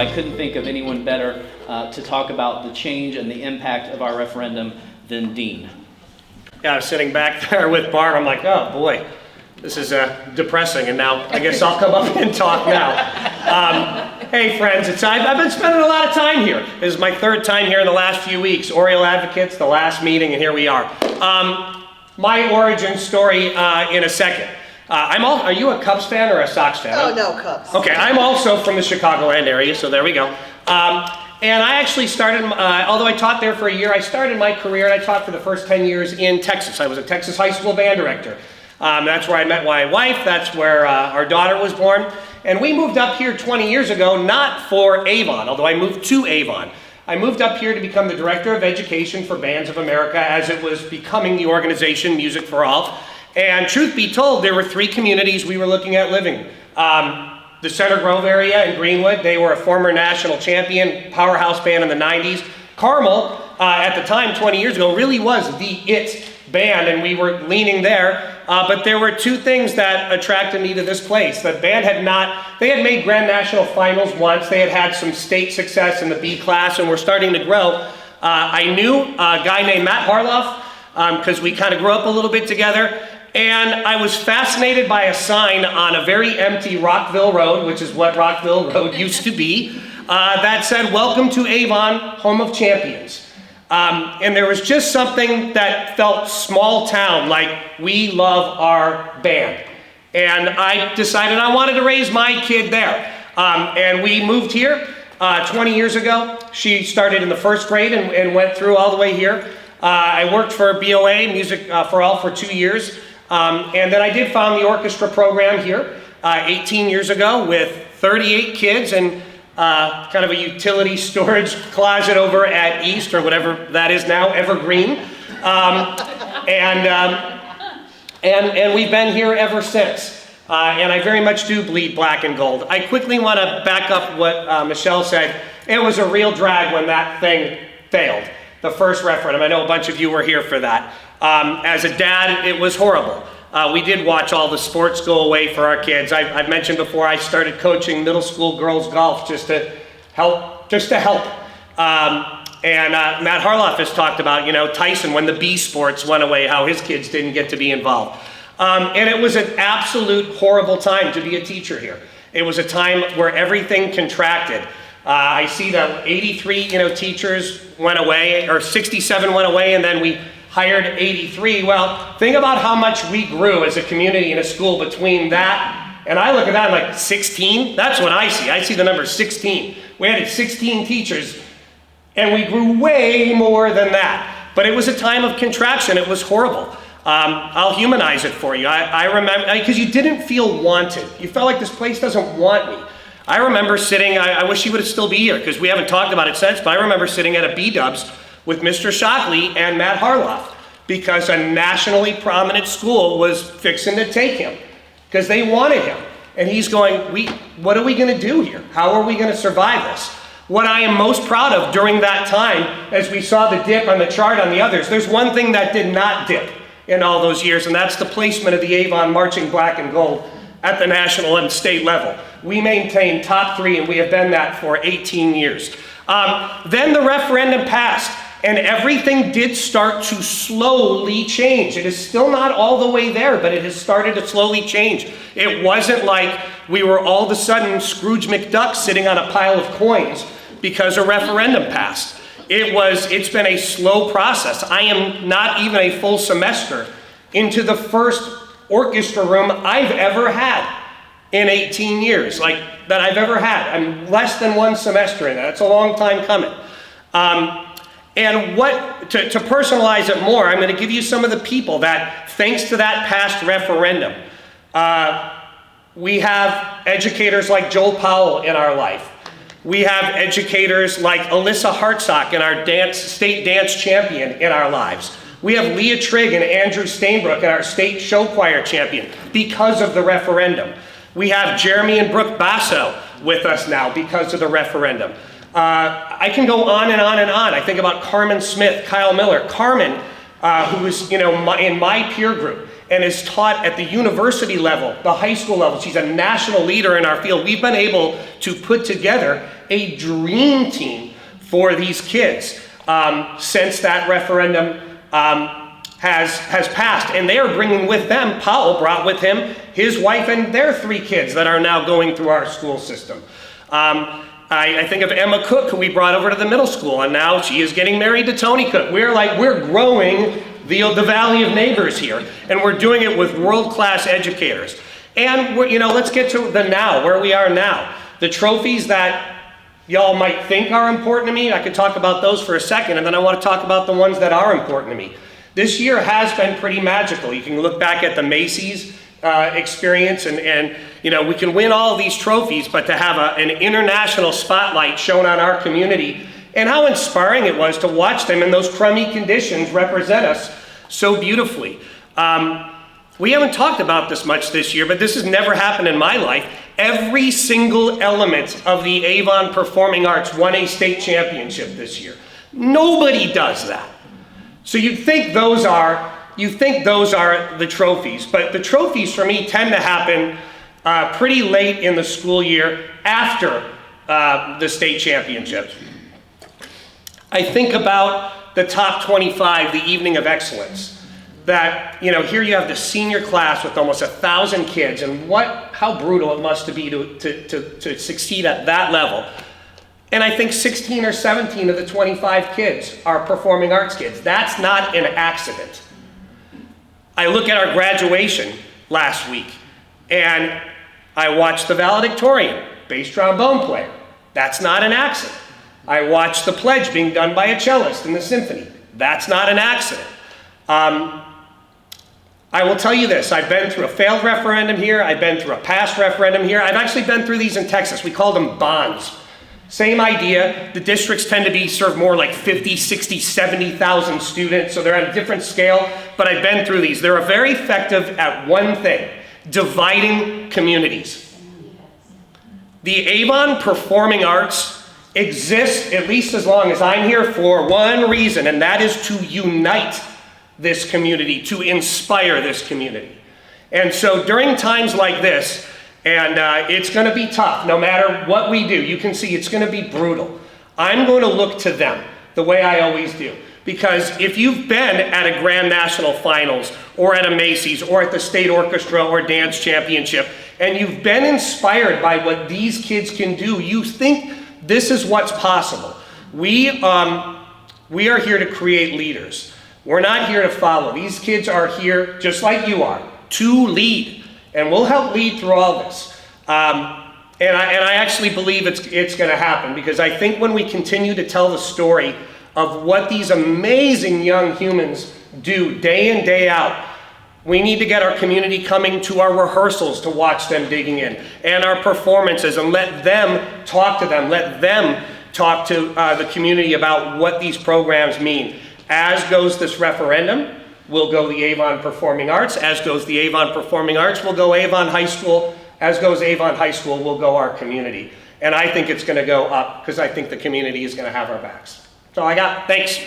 I couldn't think of anyone better to talk about the change and the impact of our referendum than Dean. Yeah, I was sitting back there with Barb. I'm like, oh boy, this is depressing. And now I guess I'll come up and talk now. Hey friends, I've been spending a lot of time here. This is my third time here in the last few weeks. Oriole Advocates, the last meeting, and here we are. My origin story in a second. Are you a Cubs fan or a Sox fan? Oh, no, Cubs. Okay, I'm also from the Chicagoland area, so there we go. And I actually started, although I taught there for a year, I started my career and I taught for the first 10 years in Texas. I was a Texas high school band director. That's where I met my wife. That's where our daughter was born. And we moved up here 20 years ago, not for Avon, although I moved to Avon. I moved up here to become the Director of Education for Bands of America as it was becoming the organization Music for All. And truth be told, there were 3 communities we were looking at living. The Center Grove area in Greenwood, they were a former national champion, powerhouse band in the 90s. Carmel, at the time, 20 years ago, really was the it band, and we were leaning there. But there were 2 things that attracted me to this place. The band they had made Grand National Finals once. They had had some state success in the B class and were starting to grow. I knew a guy named Matt Harloff because we kind of grew up a little bit together. And I was fascinated by a sign on a very empty Rockville Road, which is what Rockville Road used to be, that said, "Welcome to Avon, home of champions." And there was just something that felt small town, like we love our band. And I decided I wanted to raise my kid there. And we moved here 20 years ago. She started in the 1st grade and went through all the way here. I worked for BOA, Music for All, for 2 years. And then I did found the orchestra program here 18 years ago with 38 kids and kind of a utility storage closet over at East, or whatever that is now, Evergreen. And we've been here ever since. And I very much do bleed black and gold. I quickly want to back up what Michelle said. It was a real drag when that thing failed, the first referendum. I know a bunch of you were here for that. As a dad, it was horrible. We did watch all the sports go away for our kids. I've mentioned before I started coaching middle school girls golf just to help. And Matt Harloff has talked about, Tyson, when the B sports went away, how his kids didn't get to be involved. And it was an absolute horrible time to be a teacher here. It was a time where everything contracted. I see that 83, teachers went away, or 67 went away, and then we hired 83. Well, think about how much we grew as a community in a school between that, and I look at that like 16. That's what I see. I see the number 16. We had 16 teachers, and we grew way more than that. But it was a time of contraction. It was horrible. I'll humanize it for you. I remember, because you didn't feel wanted. You felt like this place doesn't want me. I remember sitting, I wish he would still be here because we haven't talked about it since, but I remember sitting at a B-dubs with Mr. Shockley and Matt Harloff because a nationally prominent school was fixing to take him because they wanted him. And he's going, what are we going to do here? How are we going to survive this? What I am most proud of during that time, as we saw the dip on the chart on the others, there's one thing that did not dip in all those years, and that's the placement of the Avon marching black and gold at the national and state level. We maintained top 3, and we have been that for 18 years. Then the referendum passed, and everything did start to slowly change. It is still not all the way there, but it has started to slowly change. It wasn't like we were all of a sudden Scrooge McDuck sitting on a pile of coins because a referendum passed. It's been a slow process. I am not even a full semester into the first orchestra room I've ever had in 18 years, that I've ever had. I'm less than 1 semester in that. It's a long time coming. And to personalize it more, I'm going to give you some of the people that, thanks to that past referendum, we have educators like Joel Powell in our life. We have educators like Alyssa Hartsock, our state dance champion, in our lives. We have Leah Trigg and Andrew Stainbrook, and our state show choir champion, because of the referendum. We have Jeremy and Brooke Basso with us now because of the referendum. I can go on and on and on. I think about Carmen Smith, Kyle Miller. Carmen, who is in my peer group and is taught at the university level, the high school level. She's a national leader in our field. We've been able to put together a dream team for these kids since that referendum has passed. And they are bringing with them, Powell brought with him his wife and their 3 kids that are now going through our school system. I think of Emma Cook, who we brought over to the middle school, and now she is getting married to Tony Cook. We're growing the valley of neighbors here, and we're doing it with world-class educators. And let's get to the now, where we are now. The trophies that y'all might think are important to me, I could talk about those for a second, and then I want to talk about the ones that are important to me. This year has been pretty magical. You can look back at the Macy's experience, and we can win all these trophies, but to have an international spotlight shown on our community, and how inspiring it was to watch them in those crummy conditions represent us so beautifully. We haven't talked about this much this year, but this has never happened in my life. Every single element of the Avon Performing Arts won a state championship this year. Nobody does that. So you'd think those are the trophies, but the trophies for me tend to happen pretty late in the school year after the state championships. I think about the top 25, the Evening of Excellence. That, here you have the senior class with almost 1,000 kids, and how brutal it must be to succeed at that level. And I think 16 or 17 of the 25 kids are performing arts kids. That's not an accident. I look at our graduation last week, and I watched the valedictorian, bass trombone player. That's not an accident. I watched the pledge being done by a cellist in the symphony. That's not an accident. I will tell you this, I've been through a failed referendum here, I've been through a past referendum here, I've actually been through these in Texas. We call them bonds. Same idea, the districts tend to serve more like 50, 60, 70,000 students, so they're on a different scale, but I've been through these. They're very effective at one thing, dividing communities. The Avon Performing Arts exists, at least as long as I'm here, for one reason, and that is to unite this community, to inspire this community. And so during times like this, and it's going to be tough, no matter what we do, you can see it's going to be brutal. I'm going to look to them the way I always do. Because if you've been at a Grand National Finals, or at a Macy's, or at the State Orchestra or Dance Championship, and you've been inspired by what these kids can do, you think this is what's possible. We are here to create leaders. We're not here to follow. These kids are here, just like you are, to lead. And we'll help lead through all this. And I actually believe it's going to happen, because I think when we continue to tell the story of what these amazing young humans do day in, day out, we need to get our community coming to our rehearsals to watch them digging in, and our performances, and let them talk to them, let them talk to the community about what these programs mean. As goes this referendum, will go the Avon Performing Arts. As goes the Avon Performing Arts, will go Avon High School. As goes Avon High School, will go our community. And I think it's going to go up, because I think the community is going to have our backs. That's all I got. Thanks.